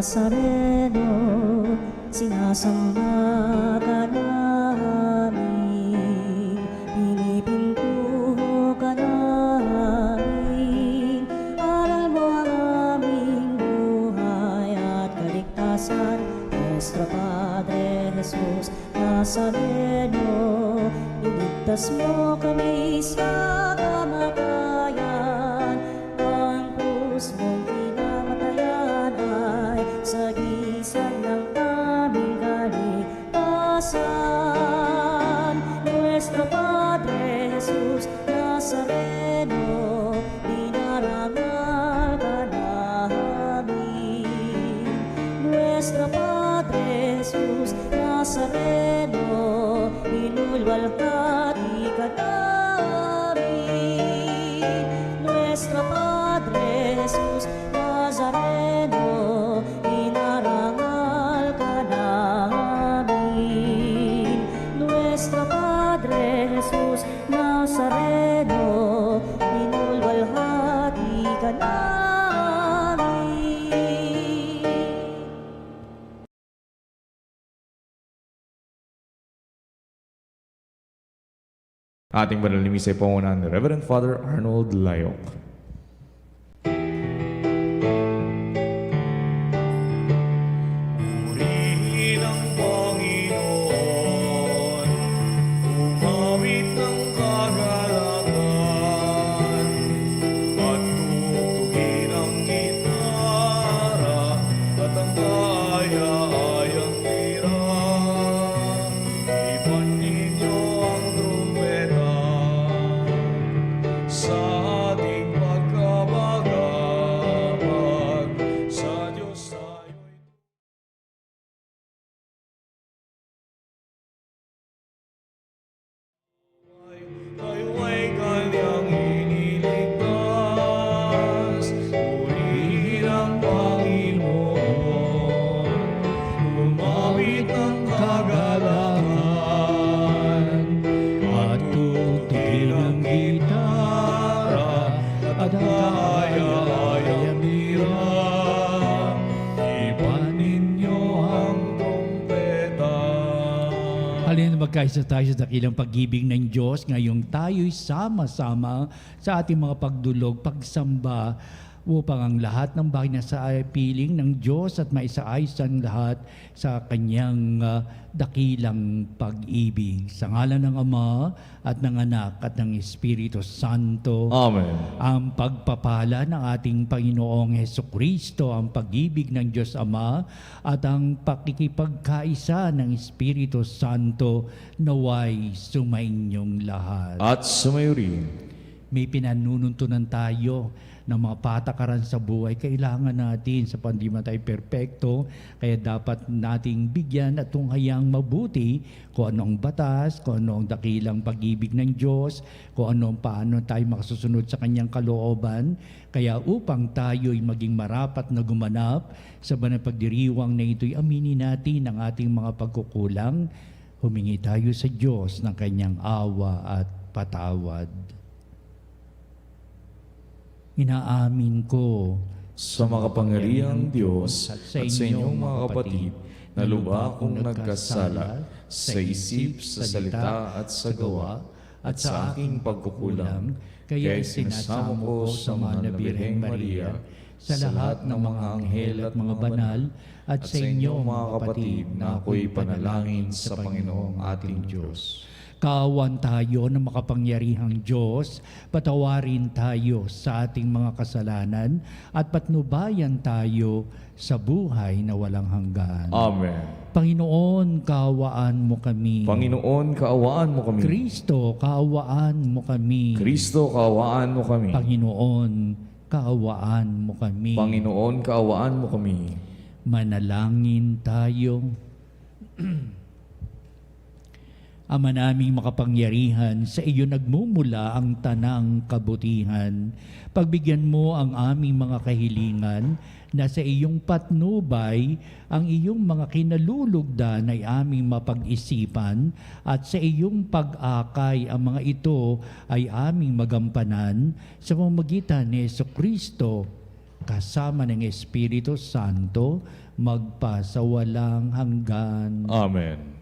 Nazareno, sinasamba ka namin, pinipinto ka namin. Aral mo ang aming buhay at kaligtasan, Nuestro Padre Jesus Nazareno, iligtas mo kami sa kamatayan. Ang krus mong pinamatayan ay sagisag ng aming kaligtasan. Nuestro Padre Jesus Nazareno, dinarangal ka namin. Nuestro Padre Jesus Nazareno, inulwalhati ka namin. Nuestro Padre Jesus Nazareno, inarangal ka namin. Nuestro Padre Jesus Nazareno, inulwalhati ka namin. Ating banal na misa ay pangunahan ni Reverend Father Arnold Layok. Purihin ang Panginoon, umawit ng kagalakan, at tugtugin ang gitara at ang kaya-ayang lira. Ipan ninyo ang trumpeta sa ating pagkabagabag sa Diyos tayo'y tayo ay kanyang iniligtas. Purihin ang Panginoon, umawit ng kagalakan, at tugtugin ang gitara at kaya-ayang lira. Ipan ninyo ang trumpeta. Halina magkaisa tayo sa dakilang pag-ibig ng Diyos ngayong tayo'y sama-sama sa ating mga pagdulog, pagsamba, upang ang lahat ng bagay na sa piling ng Diyos at maisaayos ang lahat sa Kanyang dakilang pag-ibig. Sa ngalan ng Ama at ng Anak at ng Espiritu Santo. Amen. Ang pagpapala ng ating Panginoong Hesukristo, ang pag-ibig ng Diyos Ama at ang pakikipagkaisa ng Espiritu Santo naway sumainyong lahat. At sumayo rin. May pinanununtunan tayo ng mga patakaran sa buhay. Kailangan natin sa hindi man tayo perpekto, kaya dapat nating bigyan at tunghayang mabuti kung ano ang batas, kung ano ang dakilang pag-ibig ng Diyos, kung ano paano tayo makasusunod sa Kanyang kalooban. Kaya upang tayo'y maging marapat na gumanap sa banal pagdiriwang na ito'y aminin natin ang ating mga pagkukulang. Humingi tayo sa Diyos ng Kanyang awa at patawad. Inaamin ko Sa makapangyarihang Diyos at sa inyong mga kapatid, na lubha akong nagkasala sa isip, sa salita at sa gawa, at sa aking pagkukulang, kaya sinasamo ko sa mahal na Birheng Maria, sa lahat ng mga anghel at mga banal, at sa inyo mga kapatid, na ako'y panalangin sa Panginoong ating Diyos. Kaawan tayo ng makapangyarihang Diyos, patawarin tayo sa ating mga kasalanan at patnubayan tayo sa buhay na walang hanggan. Amen. Panginoon, kaawaan mo kami. Panginoon, kaawaan mo kami. Kristo, kaawaan mo kami. Kristo, kaawaan mo kami. Panginoon, kaawaan mo kami. Panginoon, kaawaan mo kami. Manalangin tayo. Ama naming makapangyarihan, sa iyo nagmumula ang tanang kabutihan. Pagbigyan mo ang aming mga kahilingan, na sa iyong patnubay, ang iyong mga kinalulugdan ay aming mapag-isipan, at sa iyong pag-akay ang mga ito ay aming magampanan sa pamamagitan ni Jesucristo kasama ng Espiritu Santo, magpasawalang hanggan. Amen.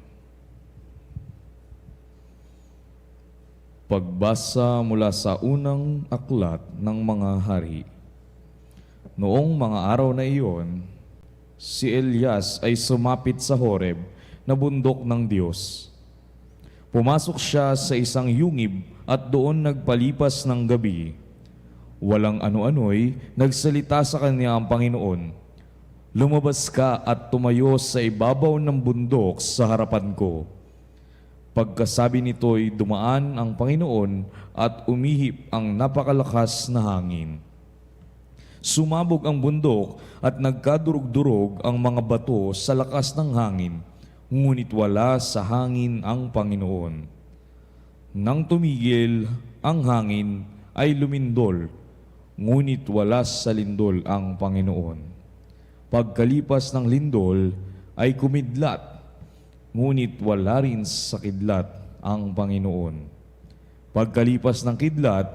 Pagbasa mula sa unang aklat ng mga hari. Noong mga araw na iyon, si Elias ay sumapit sa Horeb na bundok ng Diyos. Pumasok siya sa isang yungib at doon nagpalipas ng gabi. Walang ano-ano'y nagsalita sa kanya ang Panginoon. Lumabas ka at tumayo sa ibabaw ng bundok sa harapan ko. Pagkasabi nito'y dumaan ang Panginoon at umihip ang napakalakas na hangin. Sumabog ang bundok at nagkadurog-durog ang mga bato sa lakas ng hangin, ngunit wala sa hangin ang Panginoon. Nang tumigil ang hangin ay lumindol, ngunit wala sa lindol ang Panginoon. Pagkalipas ng lindol ay kumidlat, ngunit wala rin sa kidlat ang Panginoon. Pagkalipas ng kidlat,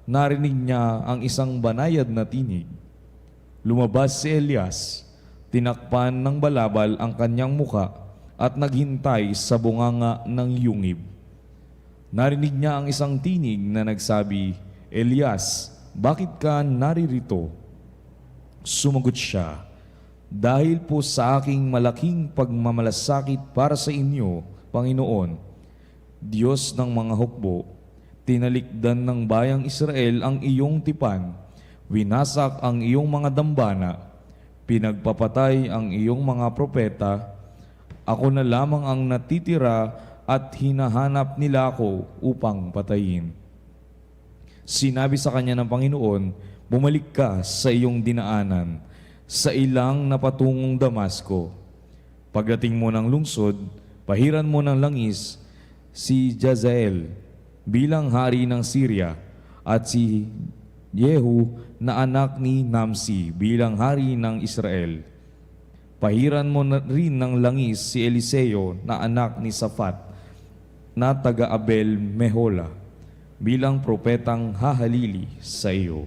narinig niya ang isang banayad na tinig. Lumabas si Elias, tinakpan ng balabal ang kanyang muka at naghintay sa bunganga ng yungib. Narinig niya ang isang tinig na nagsabi, Elias, bakit ka naririto? Sumagot siya, dahil po sa aking malaking pagmamalasakit para sa inyo, Panginoon, Diyos ng mga hukbo, tinalikdan ng bayang Israel ang iyong tipan, winasak ang iyong mga dambana, pinagpapatay ang iyong mga propeta, ako na lamang ang natitira at hinahanap nila ako upang patayin. Sinabi sa kanya ng Panginoon, bumalik ka sa iyong dinaanan, sa ilang napatungong Damasco. Pagdating mo ng lungsod, pahiran mo ng langis si Jazael bilang hari ng Syria at si Jehu na anak ni Namsi bilang hari ng Israel. Pahiran mo na rin ng langis si Eliseo na anak ni Safat na taga Abel Mehola bilang propetang hahalili sa iyo.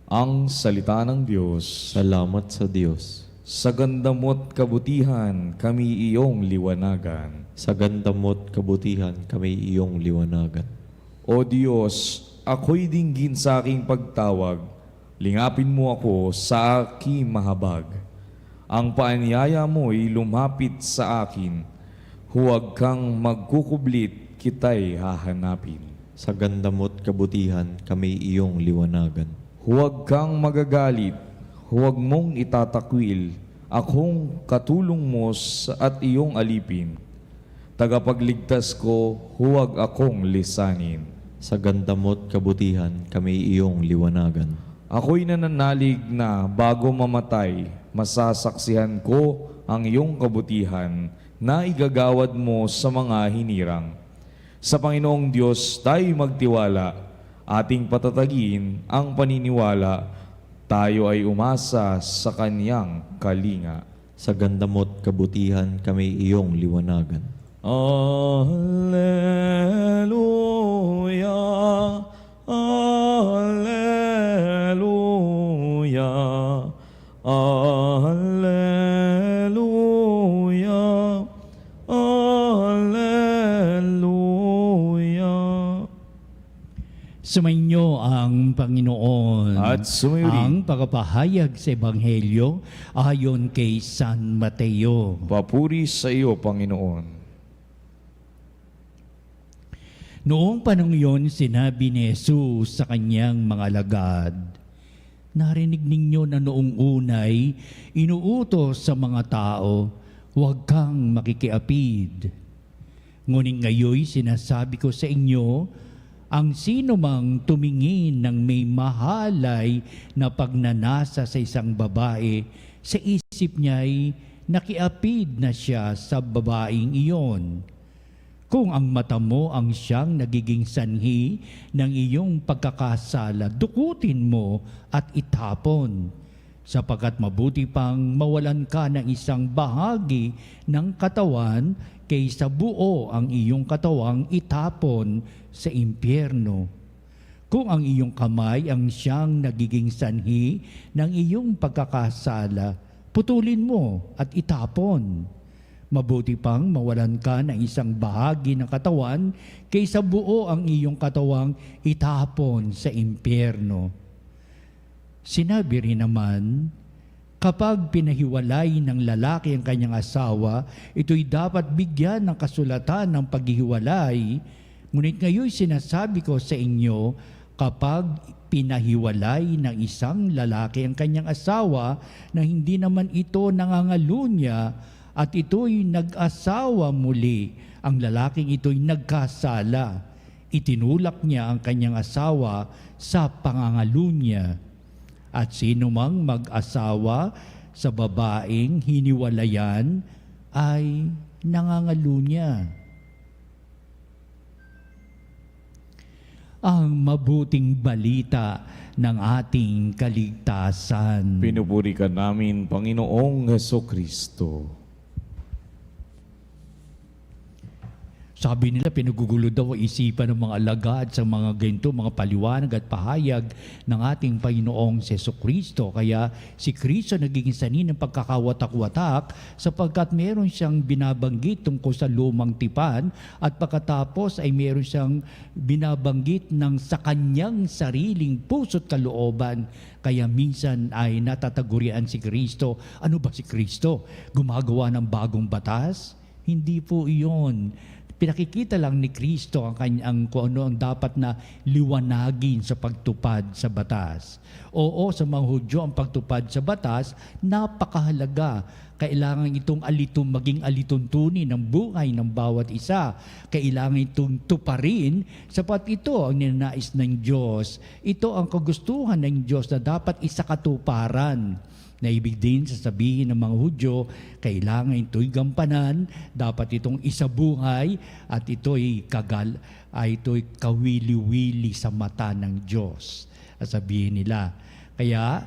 Ang salita ng Diyos. Salamat sa Diyos. Sa ganda mo't kabutihan, kami iyong liwanagan. Sa ganda mo't kabutihan, kami iyong liwanagan. O Diyos, ako'y dinggin sa aking pagtawag. Lingapin mo ako sa aking mahabag. Ang paanyaya mo'y lumapit sa akin. Huwag kang magkukublit, kita'y hahanapin. Sa ganda mo't kabutihan, kami iyong liwanagan. Huwag kang magagalit, huwag mong itatakwil, akong katulong mo at iyong alipin. Tagapagligtas ko, huwag akong lisanin. Sa ganda mo't kabutihan, kami iyong liwanagan. Ako'y nananalig na bago mamatay, masasaksihan ko ang iyong kabutihan na igagawad mo sa mga hinirang. Sa Panginoong Diyos tayo magtiwala, ating patatagin ang paniniwala, tayo ay umasa sa Kanyang kalinga. Sa ganda mo't kabutihan, kami iyong liwanagan. Alleluia, Alleluia, Alleluia, Alleluia. Sumainyo ang Panginoon. At sumayo rin. Ang pagpapahayag sa Ebanghelyo ayon kay San Mateo. Papuri sa iyo, Panginoon. Noong panahon yon, sinabi ni Jesus sa kanyang mga alagad, narinig ninyo na noong unay, inuutos sa mga tao, huwag kang makikiapid. Ngunit ngayon sinasabi ko sa inyo, ang sino mang tumingin ng may mahalay na pagnanasa sa isang babae, sa isip niya'y nakiapid na siya sa babaeng iyon. Kung ang mata mo ang siyang nagiging sanhi ng iyong pagkakasala, dukutin mo at itapon, sapagkat mabuti pang mawalan ka ng isang bahagi ng katawan kaysa buo ang iyong katawang itapon sa impyerno. Kung ang iyong kamay ang siyang nagiging sanhi ng iyong pagkakasala, putulin mo at itapon. Mabuti pang mawalan ka ng isang bahagi ng katawan kaysa buo ang iyong katawang itapon sa impyerno. Sinabi rin naman, kapag pinahiwalay ng lalaki ang kanyang asawa, ito'y dapat bigyan ng kasulatan ng paghihiwalay. Ngunit ngayon sinasabi ko sa inyo, kapag pinahiwalay ng isang lalaki ang kanyang asawa na hindi naman ito nangangalunya at ito'y nag-asawa muli, ang lalaking ito'y nagkasala. Itinulak niya ang kanyang asawa sa pangangalunya. At sino mang mag-asawa sa babaeng hiniwalayan ay nangangalunya. Ang mabuting balita ng ating kaligtasan. Pinupuri ka namin, Panginoong Hesukristo. Sabi nila, pinugugulo daw ang isipan ng mga alagad sa mga ganito, mga paliwanag at pahayag ng ating Panginoong Jesucristo. Kaya si Kristo nagiging sanhi ng pagkakawatak-watak sapagkat meron siyang binabanggit tungkol sa lumang tipan at pagkatapos ay meron siyang binabanggit ng sa kanyang sariling puso't kalooban. Kaya minsan ay natatagurian si Kristo. Ano ba si Kristo? Gumagawa ng bagong batas? Hindi po iyon. Pinakikita lang ni Kristo ang kanyang kung ano ang dapat na liwanagin sa pagtupad sa batas. Oo, sa mga Hudyo ang pagtupad sa batas, napakahalaga. Kailangan itong maging alituntunin ng buhay ng bawat isa. Kailangan itong tuparin sapat ito ang ninanais ng Diyos. Ito ang kagustuhan ng Diyos na dapat isakatuparan. Na ibig din sasabihin ng mga Hudyo, kailangan ito'y gampanan, dapat itong isabuhay, at ito'y ito'y kawili-wili sa mata ng Diyos. At sabihin nila. Kaya,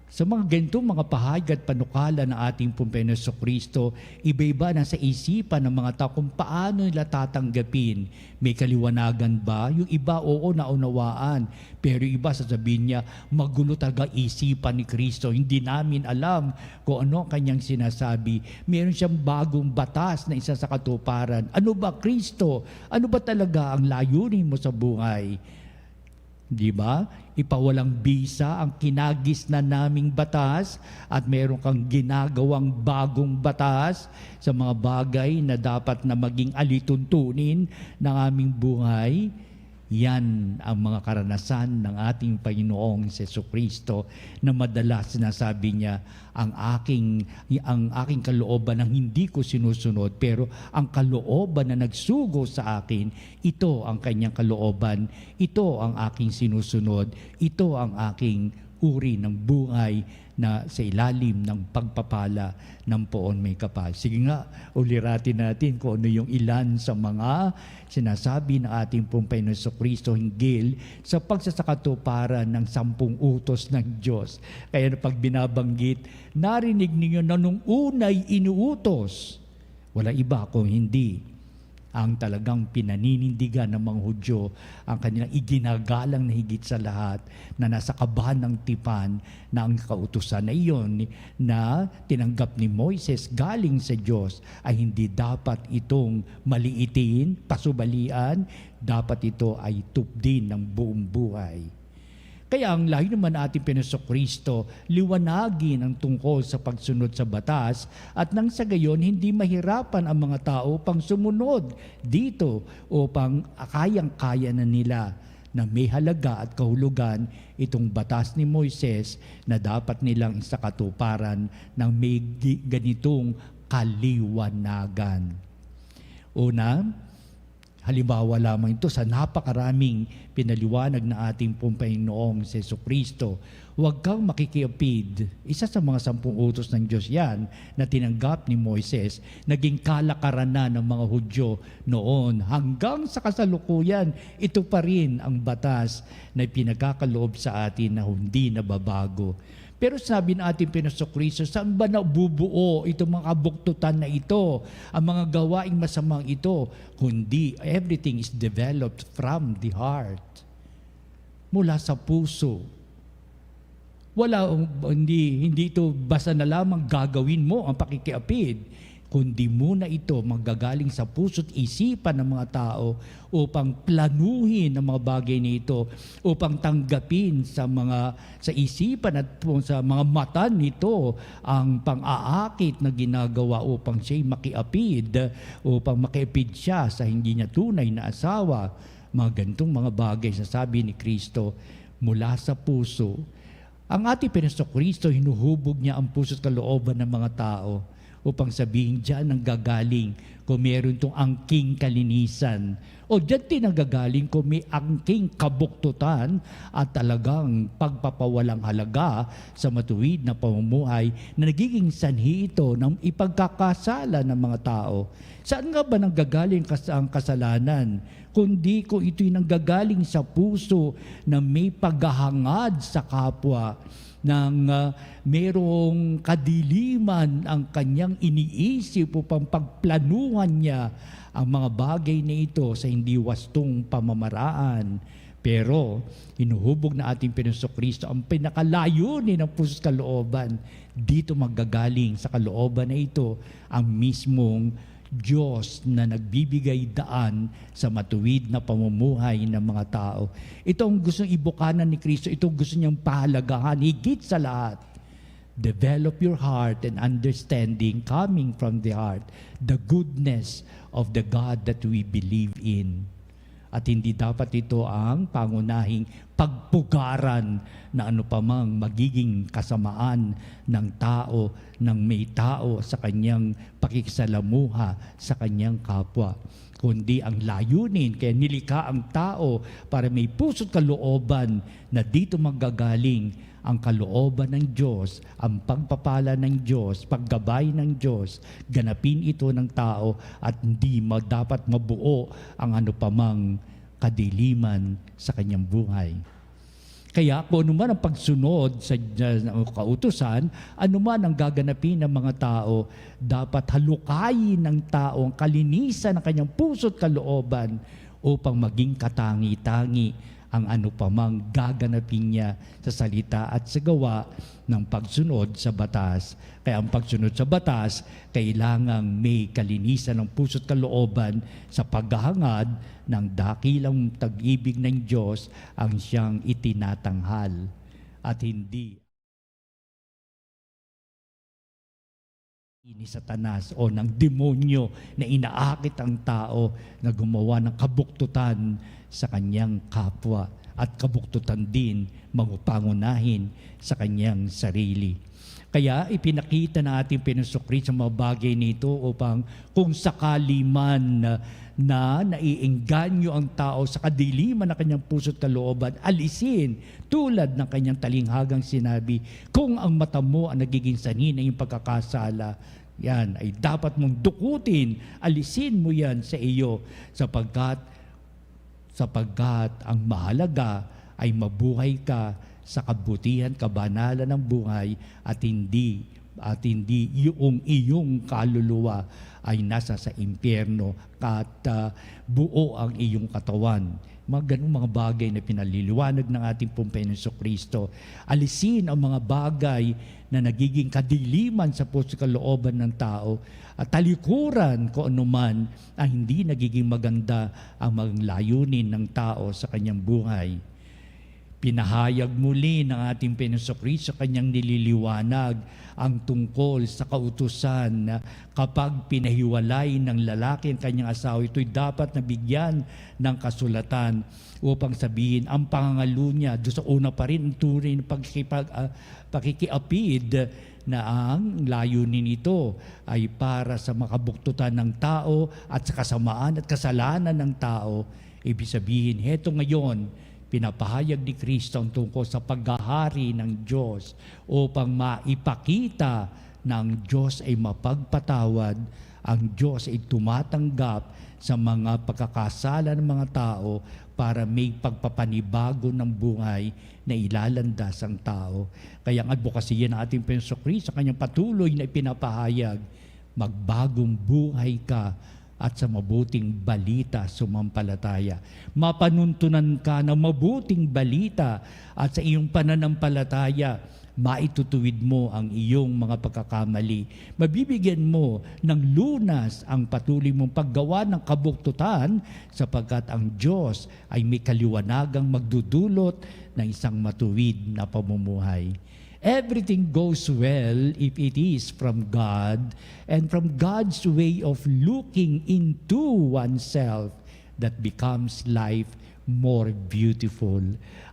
sa mga ganitong mga pahayag at panukala ng ating Panginoon Jesucristo, iba-iba na sa isipan ng mga tao kung paano nila tatanggapin. May kaliwanagan ba? Yung iba, oo, naunawaan. Pero yung iba, sasabihin niya, magulo talaga isipan ni Kristo. Hindi namin alam kung ano ang kanyang sinasabi. Meron siyang bagong batas na isa sa katuparan. Ano ba, Kristo? Ano ba talaga ang layunin mo sa buhay? Di ba? Ipawalang bisa ang kinagis na naming batas at meron kang ginagawang bagong batas sa mga bagay na dapat na maging alituntunin ng aming buhay. Yan ang mga karanasan ng ating Panginoong Jesucristo na madalas sinasabi niya, ang aking kalooban ang hindi ko sinusunod, pero ang kalooban na nagsugo sa akin, ito ang kanyang kalooban, ito ang aking sinusunod, ito ang aking uri ng buhay na sa ilalim ng pagpapala ng poon may kapal. Sige nga, uliratin natin kung ano yung ilan sa mga sinasabi ng ating Panginoon Jesucristo hinggil sa pagsasakatuparan ng 10 utos ng Diyos. Kaya pag binabanggit, narinig ninyo na nung unay inuutos, wala iba kung hindi ang talagang pinaninindigan ng mga Hudyo, ang kanilang iginagalang na higit sa lahat na nasa kaban ng tipan na ang kautusan na iyon na tinanggap ni Moises galing sa Diyos ay hindi dapat itong maliitin, pasubalian, dapat ito ay tupdin ng buong buhay. Kaya ang layo naman ating Panginoon Kristo, liwanagin ang tungkol sa pagsunod sa batas at nang sa gayon hindi mahirapan ang mga tao pang sumunod dito upang kayang-kaya na nila na may halaga at kahulugan itong batas ni Moises na dapat nilang isakatuparan ng may ganitong kaliwanagan. Una, halimbawa lamang ito sa napakaraming pinaliwanag na ating Panginoong Jesucristo. Huwag kang makikiapid. Isa sa mga 10 utos ng Diyos yan na tinanggap ni Moises, naging kalakaran na ng mga Hudyo noon. Hanggang sa kasalukuyan, ito pa rin ang batas na pinagkakaloob sa atin na hindi nababago. Pero sabi ng ating Panginoong Kristo, saan ba nabubuo itong mga kabuktutan na ito, ang mga gawaing masamang ito, kundi everything is developed from the heart. mula sa puso. Hindi ito basta na lamang gagawin mo ang pakikiapid, kundi muna ito manggagaling sa puso't isipan ng mga tao upang planuhin ang mga bagay nito, upang tanggapin sa isipan at sa mga mata nito ang pang-aakit na ginagawa upang siya'y makiapid, upang makiapid siya sa hindi niya tunay na asawa. Mga ganitong mga bagay, sasabi ni Kristo, mula sa puso. Ang ating Kristo, hinuhubog niya ang puso't kalooban ng mga tao upang sabihin diyan ang gagaling kung meron itong angking kalinisan. O diyan din ang gagaling kung may angking kabuktutan at talagang pagpapawalang halaga sa matuwid na pamumuhay na nagiging sanhi ito ng ipagkakasala ng mga tao. Saan nga ba nanggagaling ang kasalanan? Kundi kung ito'y nanggagaling sa puso na may paghahangad sa kapwa, ng merong kadiliman ang kanyang iniisip upang pagplanuhan niya ang mga bagay na ito sa hindi wastong pamamaraan. Pero hinuhubog na ating Kristo ang pinakalayunin ng puso't kalooban. Dito magagaling sa kalooban na ito ang mismong Diyos na nagbibigay daan sa matuwid na pamumuhay ng mga tao. Ito ang gustong ibukanan ni Kristo. Ito ang gusto niyang pahalagahan higit sa lahat. Develop your heart and understanding coming from the heart, the goodness of the God that we believe in. At hindi dapat ito ang pangunahing pagpugaran na ano pamang magiging kasamaan ng tao, ng may tao sa kanyang pakikisalamuha sa kanyang kapwa. Kundi ang layunin, kaya nilikha ang tao para may puso't kalooban na dito manggagaling ang kalooban ng Diyos, ang pagpapala ng Diyos, paggabay ng Diyos, ganapin ito ng tao at hindi dapat mabuo ang ano pamang kadiliman sa kanyang buhay. Kaya kung anuman ang pagsunod sa kautusan, anuman ang gaganapin ng mga tao, dapat halukayin ng tao ang kalinisan ng kanyang puso't kalooban upang maging katangi-tangi ang ano pamang gaganapin niya sa salita at sa gawa ng pagsunod sa batas. Kaya ang pagsunod sa batas, kailangang may kalinisan ng puso't kalooban sa paghahangad ng dakilang tag-ibig ng Diyos ang siyang itinatanghal at hindi ni Satanas o ng demonyo na inaakit ang tao na gumawa ng kabuktutan sa kanyang kapwa at kabuktutan din pangunahin sa kanyang sarili. Kaya ipinakita na ating Kristo sa mga bagay nito upang kung sakali man na naiengganyo ang tao sa kadiliman ng kanyang puso't kalooban, alisin tulad ng kanyang talinghagang sinabi, kung ang mata mo ang nagiging sanhi ng iyong pagkakasala, yan ay dapat mong dukutin, alisin mo yan sa iyo sapagkat ang mahalaga ay mabuhay ka sa kabutihan, kabanalan ng buhay at hindi yung iyong kaluluwa ay nasa sa impyerno at buo ang iyong katawan. Mga ganung mga bagay na pinaliliwanag ng ating Panginoong Kristo. Alisin ang mga bagay na nagiging kadiliman sa puso't kalooban ng tao at talikuran kung anuman ang hindi nagiging maganda ang mga layunin ng tao sa kanyang buhay. Pinahayag muli ng ating Panginoong Kristo sa kanyang nililiwanag ang tungkol sa kautusan na kapag pinahiwalay ng lalaki ang kanyang asawa, ito'y dapat nabigyan ng kasulatan upang sabihin ang pangangalo niya. Doon sa una pa rin ang tunay na pakikiapid na ang layunin nito ay para sa makabuktutan ng tao at sa kasamaan at kasalanan ng tao. Ibig sabihin, heto ngayon, pinapahayag ni Kristo ang tungkol sa paghahari ng Diyos upang maipakita na ang Diyos ay mapagpatawad, ang Diyos ay tumatanggap sa mga pagkakasala ng mga tao para may pagpapanibago ng buhay na ilalandas ang tao. Kaya ang advokasya ng ating Panginoong Kristo sa kanyang patuloy na ipinapahayag, magbagong buhay ka at sa mabuting balita sumampalataya. Mapanuntunan ka ng mabuting balita at sa iyong pananampalataya, maitutuwid mo ang iyong mga pagkakamali. Mabibigyan mo ng lunas ang patuloy mong paggawa ng kabuktutan sapagkat ang Diyos ay may kaliwanagang magdudulot ng isang matuwid na pamumuhay. Everything goes well if it is from God and from God's way of looking into oneself that becomes life more beautiful.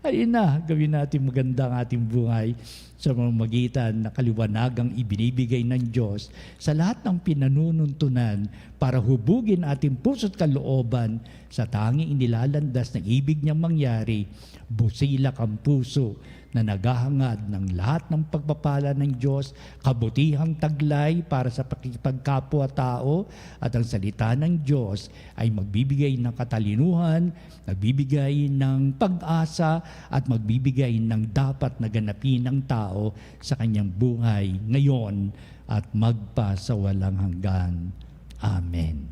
Ayun na, gawin natin maganda ang ating buhay sa mamamagitan na kaliwanagang ibinibigay ng Diyos sa lahat ng pinanununtunan para hubugin ating puso't kalooban sa tanging inilalandas ng ibig niyang mangyari. Busilak ang puso na naghahangad ng lahat ng pagpapala ng Diyos, kabutihang taglay para sa pakikipagkapwa-tao, at ang salita ng Diyos ay magbibigay ng katalinuhan, magbibigay ng pag-asa, at magbibigay ng dapat na ganapin ng tao sa kanyang buhay ngayon at magpa sa walang hanggan. Amen.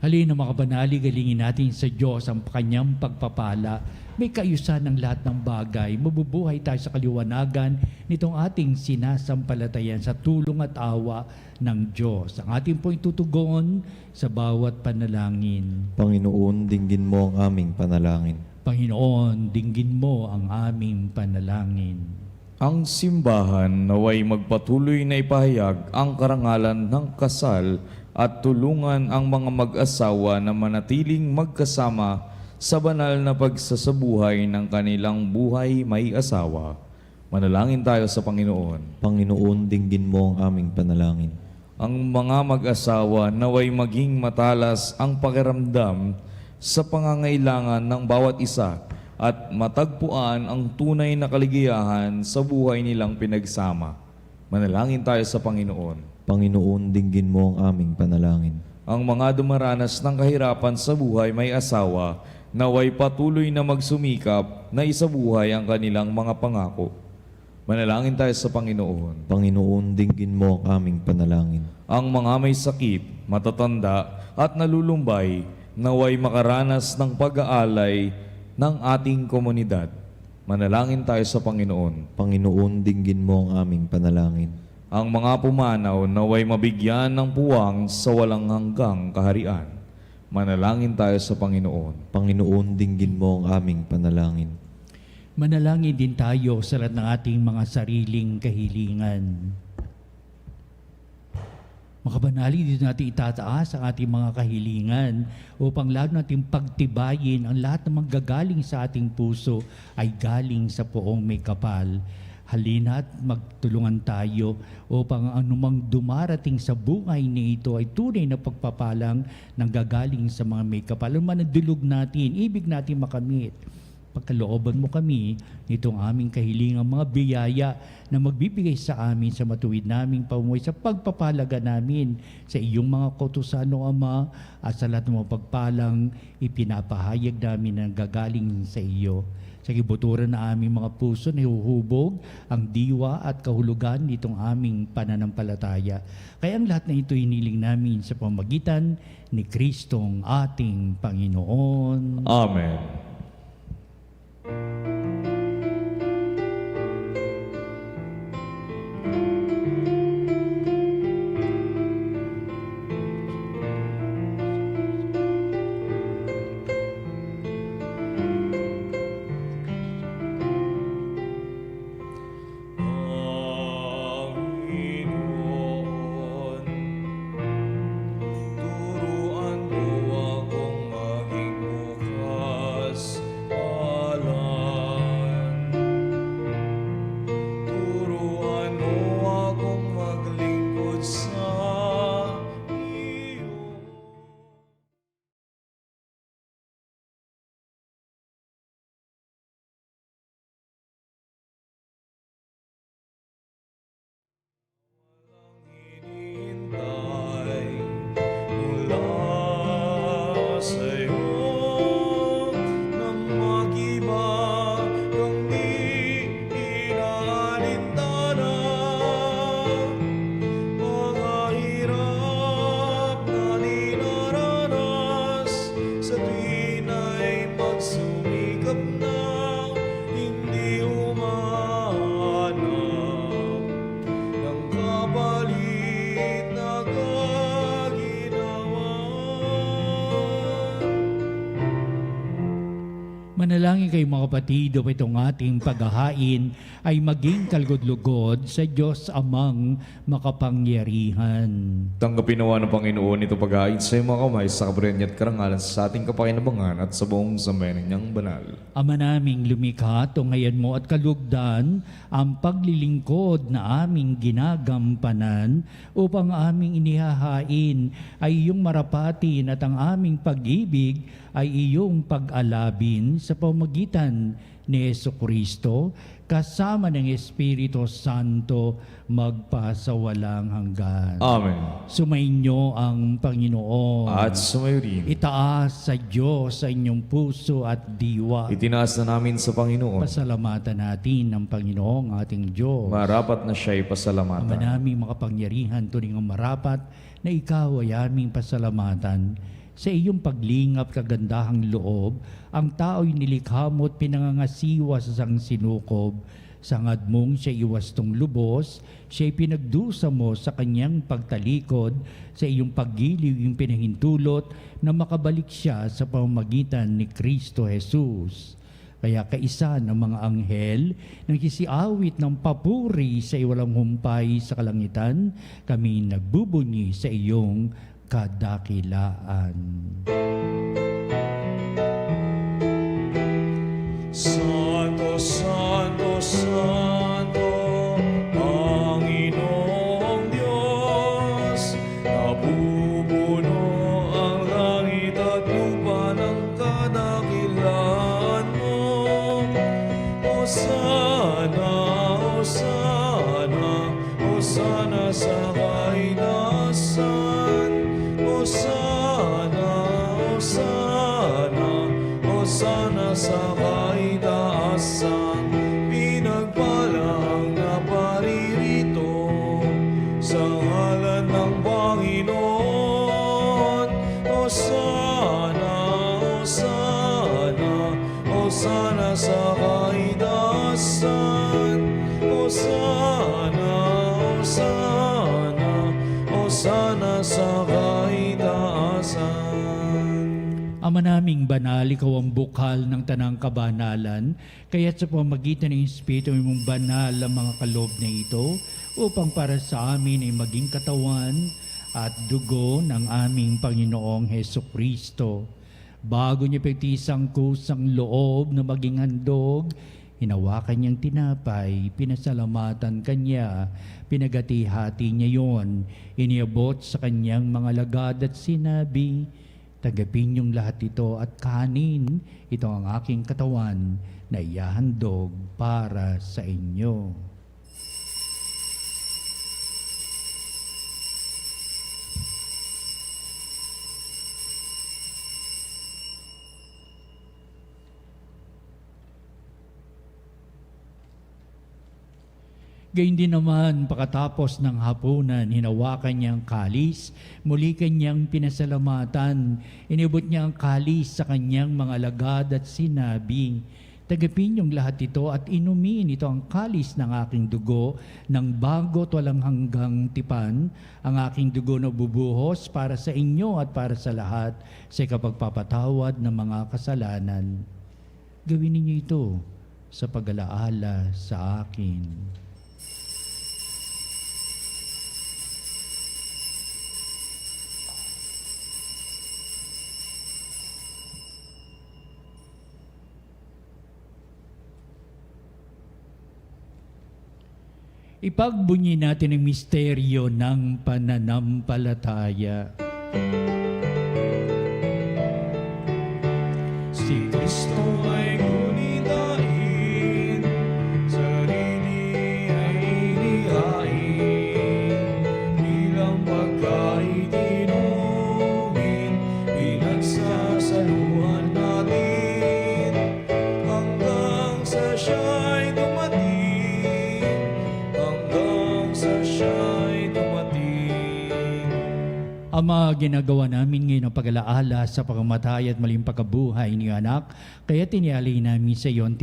Halina mga banali, galingin natin sa Diyos ang kanyang pagpapala. May kaayusan ng lahat ng bagay. Mabubuhay tayo sa kaliwanagan nitong ating sinasampalatayan sa tulong at awa ng Diyos. Ang ating pong itutugon sa bawat panalangin. Panginoon, dinggin mo ang aming panalangin. Panginoon, dinggin mo ang aming panalangin. Ang simbahan naway magpatuloy na ipahayag ang karangalan ng kasal at tulungan ang mga mag-asawa na manatiling magkasama sa banal na pagsasabuhay ng kanilang buhay may asawa. Manalangin tayo sa Panginoon. Panginoon, dinggin mo ang aming panalangin. Ang mga mag-asawa naway maging matalas ang pakiramdam sa pangangailangan ng bawat isa at matagpuan ang tunay na kaligayahan sa buhay nilang pinagsama. Manalangin tayo sa Panginoon. Panginoon, dinggin mo ang aming panalangin. Ang mga dumaranas ng kahirapan sa buhay may asawa, naway patuloy na magsumikap na isabuhay ang kanilang mga pangako. Manalangin tayo sa Panginoon. Panginoon, dinggin mo ang aming panalangin. Ang mga may sakit, matatanda at nalulumbay, naway makaranas ng pag-aalay ng ating komunidad. Manalangin tayo sa Panginoon. Panginoon, dinggin mo ang aming panalangin. Ang mga pumanaw naway mabigyan ng puwang sa walang hanggang kaharian. Manalangin tayo sa Panginoon. Panginoon, dinggin mo ang aming panalangin. Manalangin din tayo sa lahat ng ating mga sariling kahilingan. Makabanali dito natin itataas ang ating mga kahilingan upang lalo natin pagtibayin ang lahat ng manggagaling sa ating puso ay galing sa poong may kapal. Halina't magtulungan tayo upang anumang dumarating sa buhay ni ito ay tunay na pagpapalang nanggagaling sa mga may kapal. Ano man ang dulog natin, ibig natin makamit. Pagkalooban mo kami nitong aming kahilingang mga biyaya na magbibigay sa amin sa matuwid naming pamumuhay sa pagpapalaga namin sa iyong mga kautusan o Ama at sa lahat ng mga pagpalang ipinapahayag namin na gagaling sa iyo. Sa kibuturan na aming mga puso na hihuhubog ang diwa at kahulugan nitong aming pananampalataya. Kaya ang lahat na ito hiniling namin sa pamagitan ni Kristong ating Panginoon. Amen. Turuan mo akong maging bukas Manalangin kayo mga kapatid, upang itong ating paghahain ay maging kalugod-lugod sa Diyos amang makapangyarihan. Tanggapin nawa ng Panginoon ito pag-aid sa iyong mga kamay sa kabrenya at karangalan sa ating kapakinabangan at sa buong sambayanan niyang banal. Ama naming lumikha, tunghayan mo at kalugdan ang paglilingkod na aming ginagampanan upang aming inihahain ay iyong marapatin at ang aming pag-ibig ay iyong pag-alabin sa pamagitan ni Jesucristo kasama ng Espiritu Santo magpasawalang hanggan. Amen. Sumainyo ang Panginoon. At sumayo rin. Itaas sa Diyos sa inyong puso at diwa. Itinaas na namin sa Panginoon. Pasalamatan natin ang Panginoong ating Diyos. Marapat na siya'y Ama pasalamatan. naming makapangyarihan, turing ang marapat na ikaw ay aming pasalamatan. Sa iyong paglingap kagandahang loob, ang tao'y nilikha mo at pinangangasiwa sa sang sinukob. Sangad mong siya iwastong lubos, siya'y pinagdusa mo sa kanyang pagtalikod, sa iyong paggiliw yung pinahintulot na makabalik siya sa pamamagitan ni Kristo Jesus. Kaya kaisa ng mga anghel nang kisiawit ng papuri sa iwalang humpay sa kalangitan, kami nagbubunyi sa iyong kadakilaan. Santo, Santo, Santo, Panginoong Diyos, nabubuno ang langit at lupa ng kadakilaan mo. Hosana, Hosana, Hosana sa kainasan. Hosana, Hosana, Hosana sa kaitaasan. Pinagpalang na paririto sa ngalan ng Panginoon. Hosana, Hosana, Hosana sa kaitaasan. Hosana, Hosana, Hosana sa kaitaasan. Ama naming banal, ikaw ang bukal ng tanang kabanalan, kaya't sa pamagitan ng Espiritu mong banal ang mga kaloob na ito, upang para sa amin ay maging katawan at dugo ng aming Panginoong Hesukristo. Bago niya pagtisang kusang loob na maging handog, hinawakan niyang tinapay, pinasalamatan kanya, pinagati-hati niya yon, iniabot sa kanyang mga lagad at sinabi, "Tanggapin niyong lahat ito at kanin, ito ang aking katawan na ihahandog para sa inyo." Gayun din naman, pagkatapos ng hapunan, hinawakan niya ang kalis, muli kanyang pinasalamatan, inibot niya ang kalis sa kanyang mga alagad at sinabi, "Tanggapin niyong lahat ito at inumin, ito ang kalis ng aking dugo, ng bago at walang hanggang tipan, ang aking dugo na bubuhos para sa inyo at para sa lahat, sa ikapagpapatawad ng mga kasalanan. Gawin ninyo ito sa pag-alaala sa akin." Ipagbunyi natin ang misteryo ng pananampalataya. Si Kristo ay gunitain, sarili ay inihain, bilang pagkain inumin, pinagsasaluhan natin, hanggang sa siya'y dumating. Ama, ginagawa namin ngayon ang pag-alaala sa pagkamatay at maling pagkabuhay ni anak, kaya tinialay namin sa iyo ang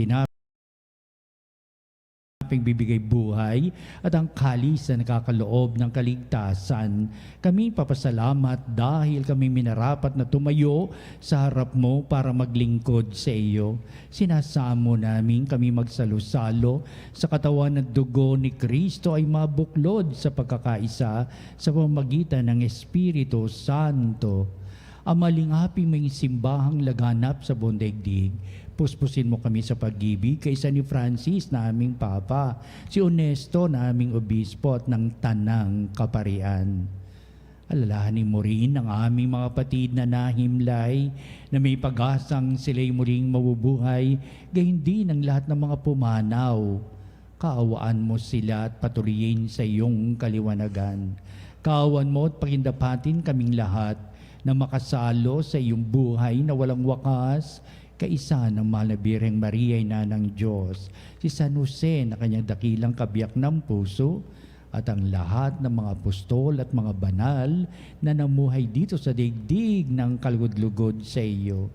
bibigay buhay at ang kalis na nakakaloob ng kaligtasan. Kami papasalamat dahil kami minarapat na tumayo sa harap mo para maglingkod sa iyo. Sinasamo namin kami magsalo-salo sa katawan at dugo ni Kristo ay mabuklod sa pagkakaisa sa pamamagitan ng Espiritu Santo. Amalingaping may simbahang laganap sa buong daigdig. Puspusin mo kami sa pag-ibig kaysa ni Francis na aming Papa, si Onesto na aming Obispo at ng Tanang Kaparian. Alalahanin mo rin ang aming mga kapatid na nahimlay, na may pag-asang sila'y muling mabubuhay, gayon din ang lahat ng mga pumanaw. Kaawaan mo sila at patuloyin sa iyong kaliwanagan. Kaawan mo at pakindapatin kaming lahat na makasalo sa iyong buhay na walang wakas, kaisa ng mahal na Birheng Maria, ina ng Diyos, si San Jose na kanyang dakilang kabiyak ng puso, at ang lahat ng mga apostol at mga banal na namuhay dito sa daigdig ng kalugod-lugod sa iyo.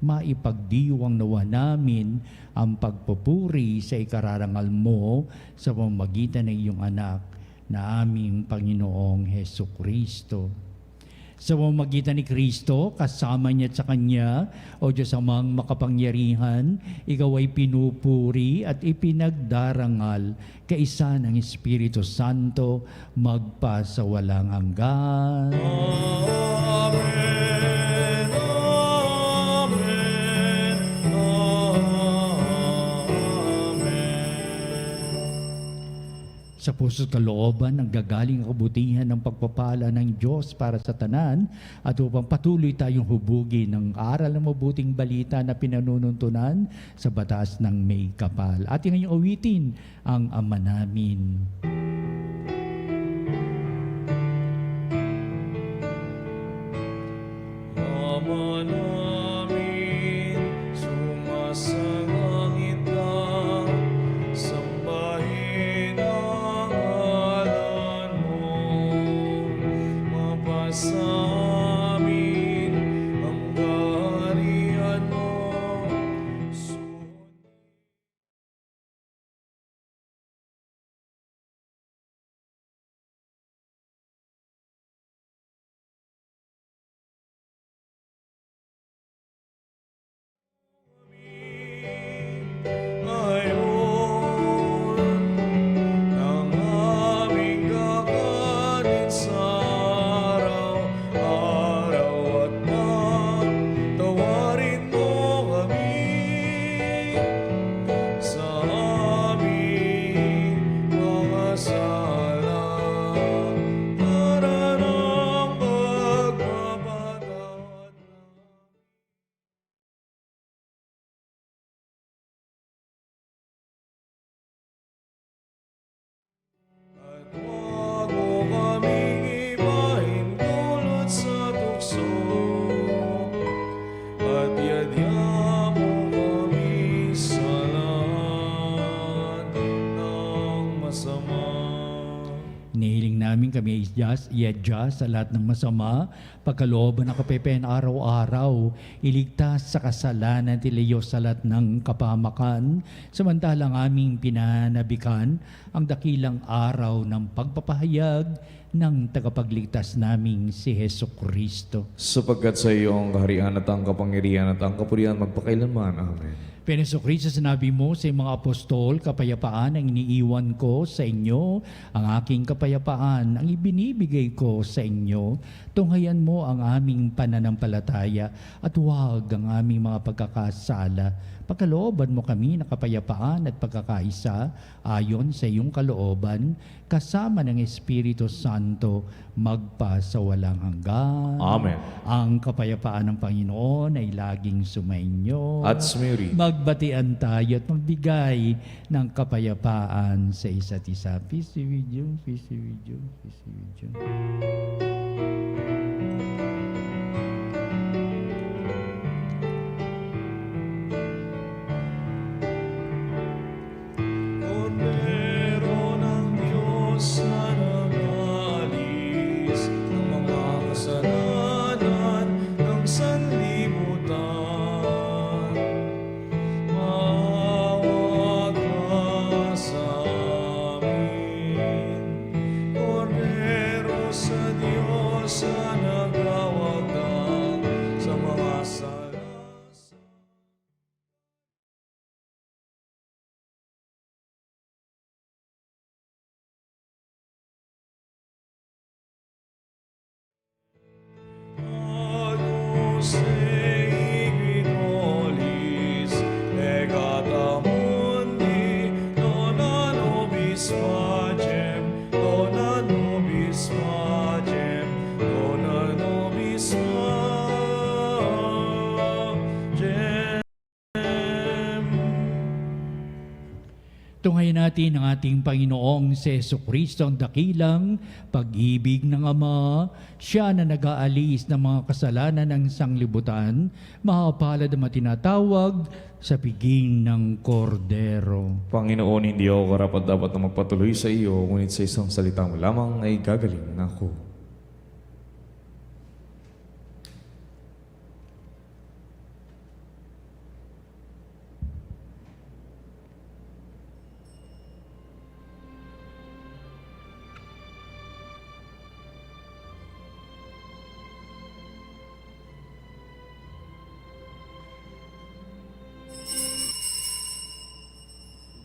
Maipagdiwang nawa namin ang pagpupuri sa ikararangal mo sa pamamagitan ng iyong anak na aming Panginoong Hesukristo. Sa pamamagitan ni Kristo, kasama niya at sa Kanya, o Diyos amang makapangyarihan, ikaw ay pinupuri at ipinagdarangal kaisa ng Espiritu Santo magpa sa walang hanggan. Amen. Amen. Sa puso't kalooban ang gagaling ang kabutihan ng pagpapala ng Diyos para sa tanan, at upang patuloy tayong hubugin ng aral ng mabuting balita na pinanununtunan sa batas ng may kapal. Ating ngayong awitin ang Ama namin. Ama namin, sumasangangit ka, sambahin ang ngalan mo, mapasa amin ang kaharian mo. Inihiling namin kami iadya sa lahat ng masama, pagkalooban ng kapepen araw-araw, iligtas sa kasalanan tilayo sa lahat ng kapamakan, samantalang aming pinanabikan ang dakilang araw ng pagpapahayag ng tagapagligtas naming si Hesukristo. Sapagkat sa iyo ang kaharian at ang kapangyarihan at ang kapurihan magpakailanman. Amen. Penesokristo, sinabi mo sa mga apostol, kapayapaan ang iniiwan ko sa inyo, ang aking kapayapaan ang ibinibigay ko sa inyo. Tunghayan mo ang aming pananampalataya at huwag ang aming mga pagkakasala. Pagkalooban mo kami ng kapayapaan at pagkakaisa ayon sa iyong kalooban, kasama ng Espiritu Santo, magpa sa walang hanggan. Amen. Ang kapayapaan ng Panginoon ay laging sumainyo. At sumiri. Magbatian tayo at magbigay ng kapayapaan sa isa't isa. Peace be with you, peace be with you, peace be with you. Kordero ng Diyos na nag-alis ng mga kasalanan ng sanlibutan, maawa ka sa Tunghayan natin ang ating Panginoong si Jesucristo, ang dakilang pag-ibig ng Ama. Siya na nag-aalis ng mga kasalanan ng sanglibutan, mahapalad ang matinatawag sa piging ng kordero. Panginoon, hindi ako karapat-dapat na magpatuloy sa iyo, ngunit sa isang salita mo lamang ay gagaling na ako.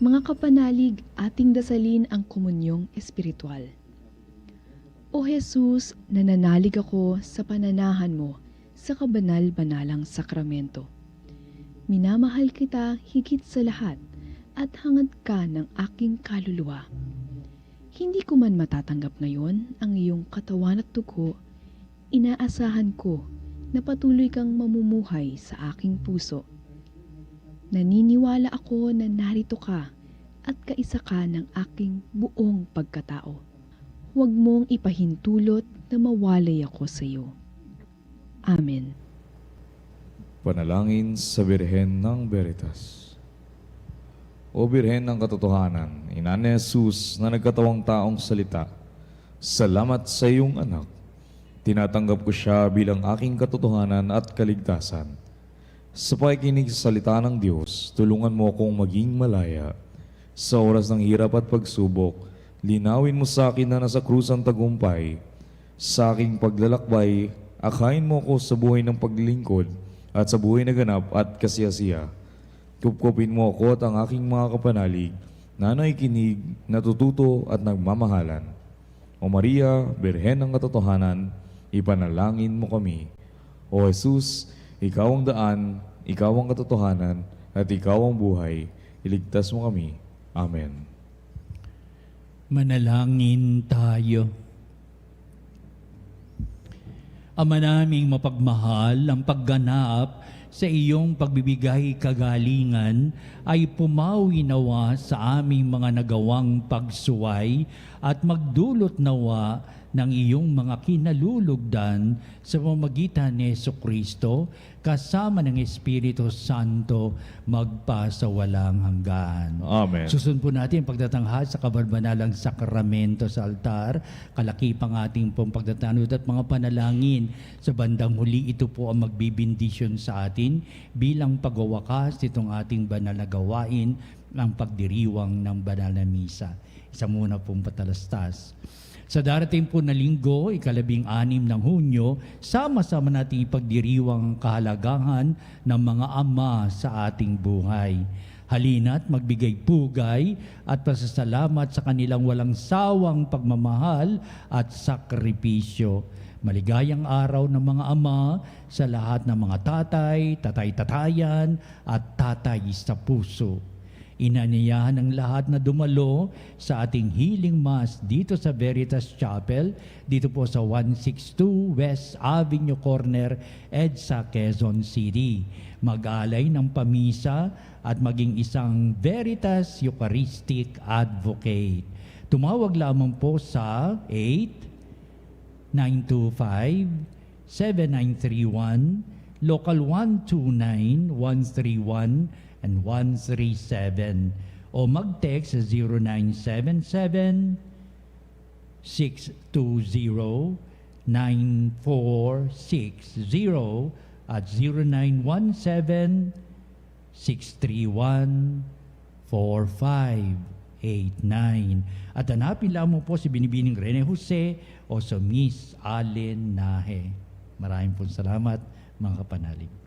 Mga kapanalig, ating dasalin ang komunyong espiritual. O Jesus, nananalig ako sa pananahan mo sa kabanal-banalang sakramento. Minamahal kita higit sa lahat at hangad ka ng aking kaluluwa. Hindi ko man matatanggap ngayon ang iyong katawan at dugo, inaasahan ko na patuloy kang mamumuhay sa aking puso. Naniniwala ako na narito ka at kaisa ka ng aking buong pagkatao. Huwag mong ipahintulot na mawalay ako sa iyo. Amen. Panalangin sa Birhen ng Veritas. O Birhen ng Katotohanan, Ina ni Jesus na nagkatawang taong salita, salamat sa iyong anak. Tinatanggap ko siya bilang aking katotohanan at kaligtasan. Sa pakikinig sa salita ng Diyos, tulungan mo akong maging malaya. Sa oras ng hirap at pagsubok, linawin mo sa akin na nasa krus ang tagumpay. Sa aking paglalakbay, akayin mo ako sa buhay ng paglilingkod at sa buhay na ganap at kasiyasiya. Kupkupin mo ako at ang aking mga kapanalig na nakikinig, natututo at nagmamahalan. O Maria, Birhen ng Katotohanan, ipanalangin mo kami. O Jesus, ikaw ang daan, ikaw ang katotohanan, at ikaw ang buhay. Iligtas mo kami. Amen. Manalangin tayo. Ama naming mapagmahal, ang pagganap sa iyong pagbibigay kagalingan ay pumawi nawa sa aming mga nagawang pagsuway at magdulot nawa ng iyong mga kinalulugdan sa pamamagitan ni Jesucristo kasama ng Espiritu Santo magpasawalang hanggan. Amen. Susunod po natin ang pagtatanghal sa kabarbanalang sakramento sa altar, kalakipang ating pong pagtatanod at mga panalangin. Sa bandang huli, ito po ang magbibindisyon sa atin bilang pagwawakas nitong ating banal na gawain ng pagdiriwang ng banal na misa. Isa muna pong patalastas. Sa darating po na linggo, 16 ng Hunyo, sama-sama nating ipagdiriwang ang kahalagahan ng mga ama sa ating buhay. Halina't magbigay pugay at pasasalamat sa kanilang walang sawang pagmamahal at sakripisyo. Maligayang araw ng mga ama sa lahat ng mga tatay, tatay-tatayan at tatay sa puso. Inanyayahan ng lahat na dumalo sa ating healing mass dito sa Veritas Chapel, dito po sa 162 West Avenue Corner, EDSA, Quezon City. Mag-alay ng pamisa at maging isang Veritas Eucharistic Advocate. Tumawag lamang po sa 8-925-7931, Local 129-131, and 137 o mag-text sa 0977-620-9460 at 0917-631-4589. At hanapin lamang po si Binibining Rene Jose o sa Miss Allen Nahe. Maraming po salamat mga kapanalig.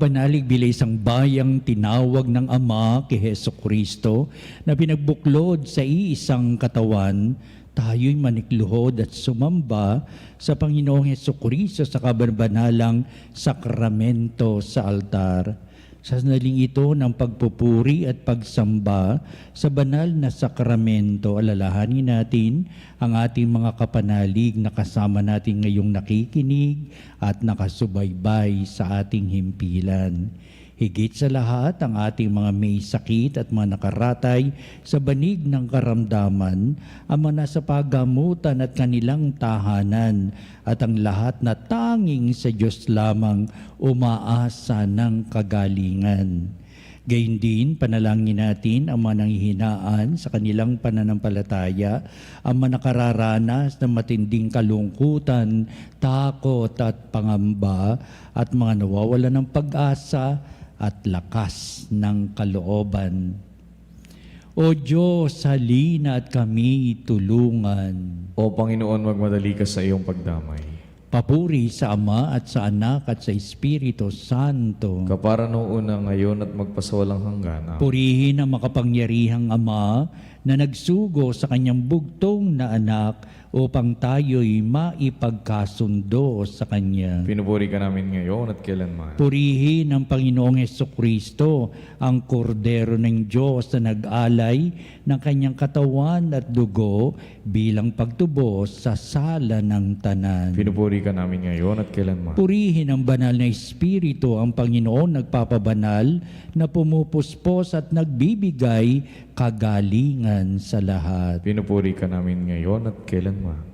panalig bilang isang bayang tinawag ng Ama kay Heso Kristo na pinagbuklod sa iisang katawan, tayo'y manikluhod at sumamba sa Panginoong Heso Kristo sa kabanalang sakramento sa altar. Sa sanaling ito ng pagpupuri at pagsamba sa banal na sakramento, alalahanin natin ang ating mga kapanalig na kasama natin ngayong nakikinig at nakasubaybay sa ating himpilan. Higit sa lahat, ang ating mga may sakit at mga nakaratay sa banig ng karamdaman, ang mga nasa pagamutan at kanilang tahanan, at ang lahat na tanging sa Diyos lamang umaasa ng kagalingan. Gayun din, panalangin natin ang mga nanghihinaan sa kanilang pananampalataya, ang mga nakararanas ng matinding kalungkutan, takot at pangamba, at mga nawawalan ng pag-asa at lakas ng kalooban. O Diyos, halina at kami tulungan. O Panginoon, magmadali ka sa iyong pagdamay. Papuri sa Ama at sa Anak at sa Espiritu Santo. Kapara noong una, ngayon at magpasawalang hanggan. Amen. Purihin ang makapangyarihang Ama na nagsugo sa kanyang bugtong na anak upang tayo'y maipagkasundo sa Kanya. Pinupuri ka namin ngayon at kailanman. Purihin ng Panginoong Hesukristo, ang kordero ng Diyos na nag-alay ng kanyang katawan at dugo bilang pagtubos sa sala ng tanan. Pinupuri ka namin ngayon at kailanman. Purihin ang banal na Espiritu, ang Panginoon nagpapabanal na pumupuspos at nagbibigay kagalingan sa lahat. Pinupuri ka namin ngayon at kailanman.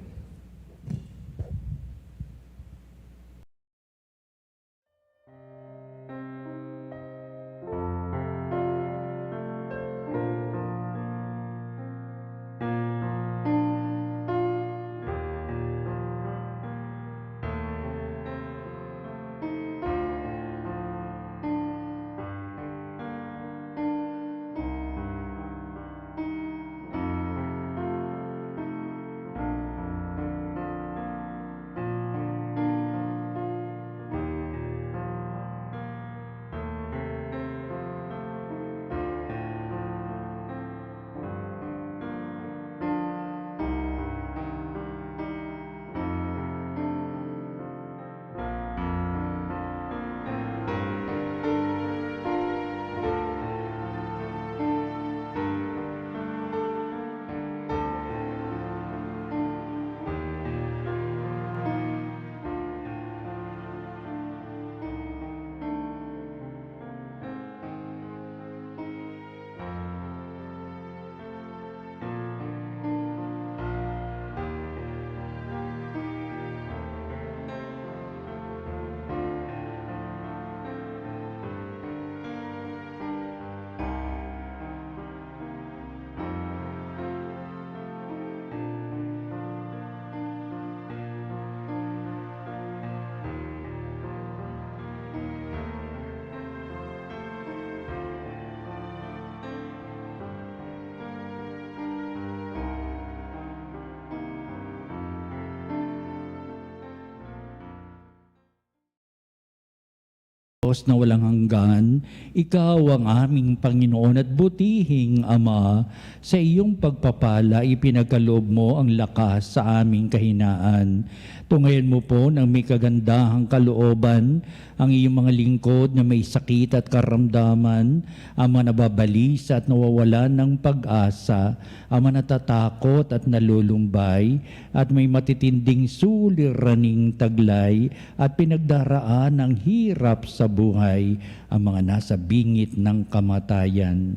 Diyos na walang hanggan, Ikaw ang aming Panginoon at butihing Ama. Sa iyong pagpapala, ipinagkaloob mo ang lakas sa aming kahinaan. Tungayan mo po ng may kagandahang kalooban ang iyong mga lingkod na may sakit at karamdaman, ang mga nababalisa at nawawalan ng pag-asa, ang mga natatakot at nalulumbay, at may matitinding suliraning taglay at pinagdaraan ng hirap sa buhay, ang mga nasa bingit ng kamatayan.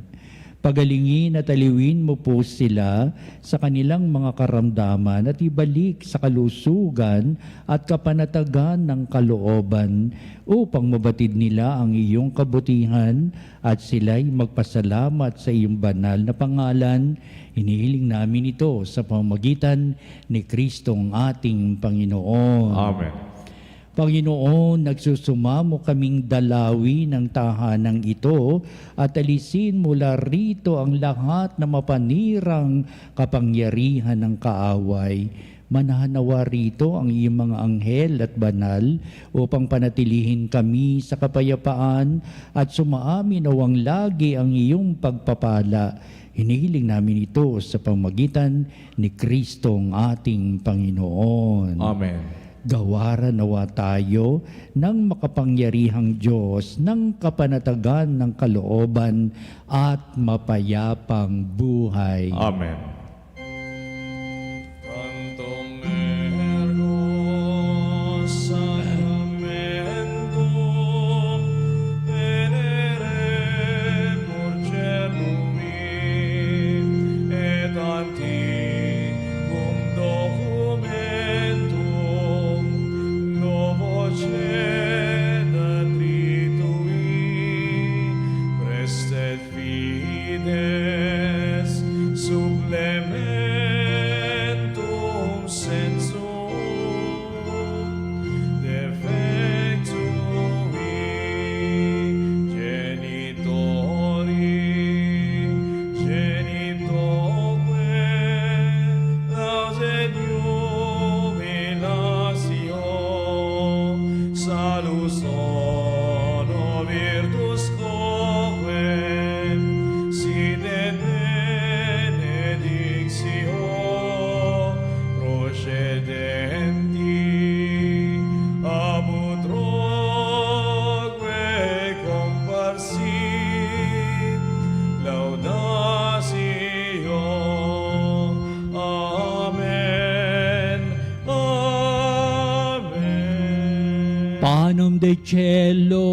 Pagalingin at aliwin mo po sila sa kanilang mga karamdaman at ibalik sa kalusugan at kapanatagan ng kalooban upang mabatid nila ang iyong kabutihan at sila'y magpasalamat sa iyong banal na pangalan. Inihiling namin ito sa pamamagitan ni Kristong ating Panginoon. Amen. Panginoon, nagsusumamo kaming dalawi ng tahanang ito at alisin mula rito ang lahat na mapanirang kapangyarihan ng kaaway. mananawa rito ang iyong mga anghel at banal upang panatilihin kami sa kapayapaan at sumaamin nawang lagi ang iyong pagpapala. Hinihiling namin ito sa pamagitan ni Kristong ating Panginoon. Amen. Gawaran nawa tayo ng makapangyarihang Diyos ng kapanatagan ng kalooban at mapayapang buhay. Amen. Cantong ergo sacramento, venere porcelumi, et antiquum documentum novo ceda tritui, prestet fides supplementum sensum defectui genitoque lauset jubilatio salus ono virtus quoque sit et benedictio procedenti ab utroque comparsit laudatio. Amen. Amen. Panem de cielo,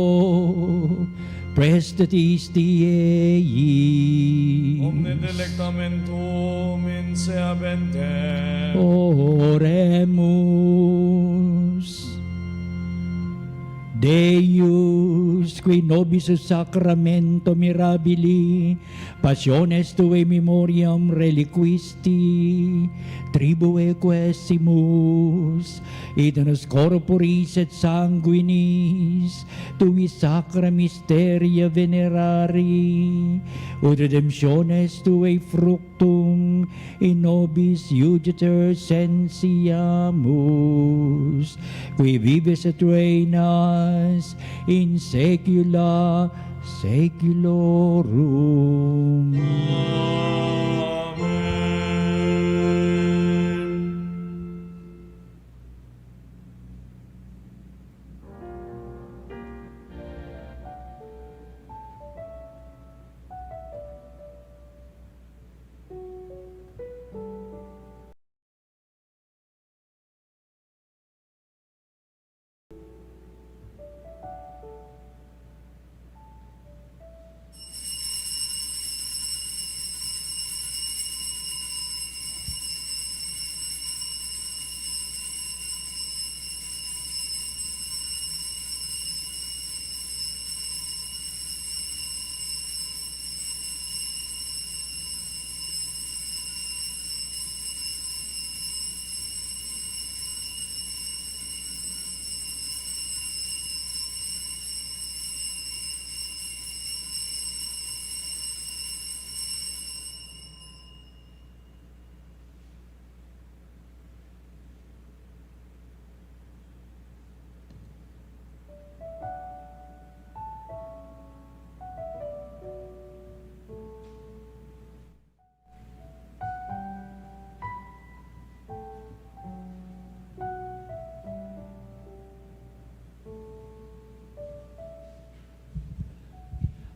prestatisti ei. Omne delectamentum in se abentem. Oremus. Deus, qui nobis sacramento mirabili, passiones tuae memoriam reliquisti, tribue quesimus, et nos corporis et sanguinis, tui sacra mysteria venerari, ut redemptiones tuae fructum in nobis iuditor sensiamus, qui vives et reinas in saecula saeculorum. Amen.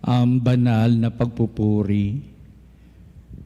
Ang banal na pagpupuri,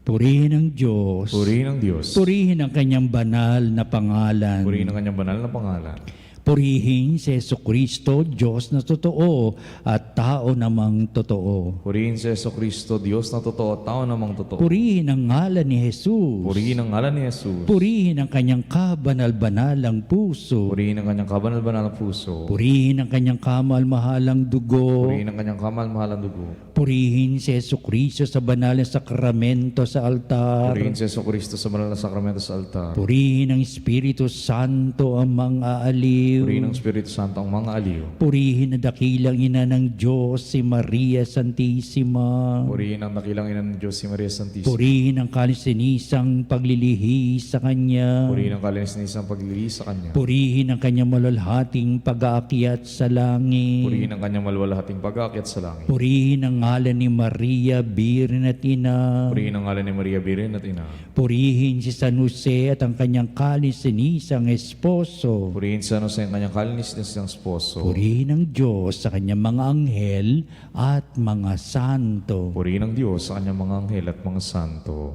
purihin ang Diyos, Purihin ang Diyos. purihin ang kanyang banal na pangalan, Purihin ang kanyang banal na pangalan. purihin si Jesucristo, Diyos na totoo at tao namang totoo. Purihin si Jesucristo, Diyos na totoo, tao namang totoo. Purihin ang ngalan ni Jesus. Purihin ang ngalan ni Jesus. Purihin ang kanyang kabanal-banalang puso. Purihin ang kanyang kabanal-banal na puso. Purihin ang kanyang kamal-mahalang dugo. Purihin ang kanyang kamal-mahalang dugo. Purihin si Jesucristo sa banal na sakramento sa altar. Purihin si Jesucristo sa banal na sakramento sa altar. Purihin ng Espiritu Santo ang mga aliw. Purihin ng Espiritu Santo ang mga aliw. Purihin na dakilang ina ng Diyos, si Maria Santissima. Purihin ang dakilang ina ng Diyos, si Maria Santissima. Purihin ang kalisinisang paglilihi sa Kanya. Purihin ang kalinisan paglilihi sa Kanya. Purihin ang Kanyang malalhating pag-aakyat sa langit. Purihin ang Kanyang malwalhating pag-aakyat sa langit. Purihin ang ngalan ni Maria, Birhen at Ina. Purihin ang ngalan ni Maria Birhen at Ina. Purihin si San Jose at ang kanyang kalisinisang esposo. Purihin sa ano sa kanyang kalinisan esposo. Purihin ang Diyos sa kanyang mga anghel at mga santo. Purihin ang Diyos sa kanyang mga anghel at mga santo.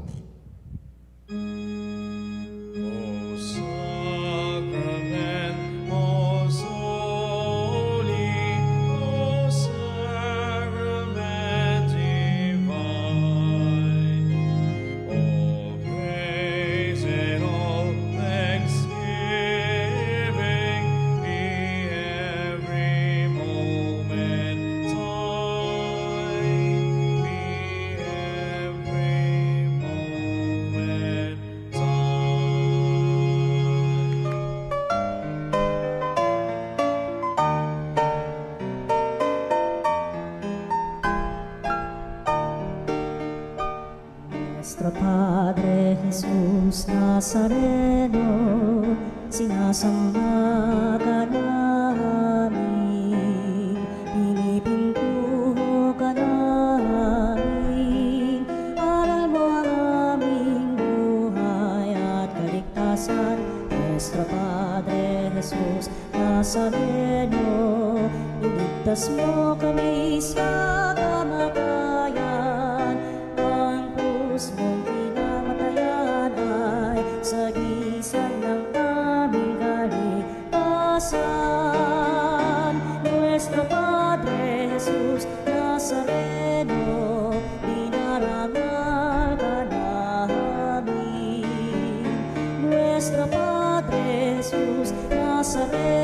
O sacrament most holy, O sacrament divine, O praise and all thanksgiving be every moment thine, be every moment thine. Nuestro Padre Jesus Nazareno, sinasamba ka namin, pinipintuho ka namin, aral mo ang aming buhay at kaligtasan. Nuestro Padre Jesus Nazareno, iligtas mo kami sa kamatayan, ang krus mong pinamatayan ay sagisag ng aming kaligtasan. Nuestro Padre Jesus Nazareno, dinarangal ka namin. Nuestro Padre Jesus Nazareno,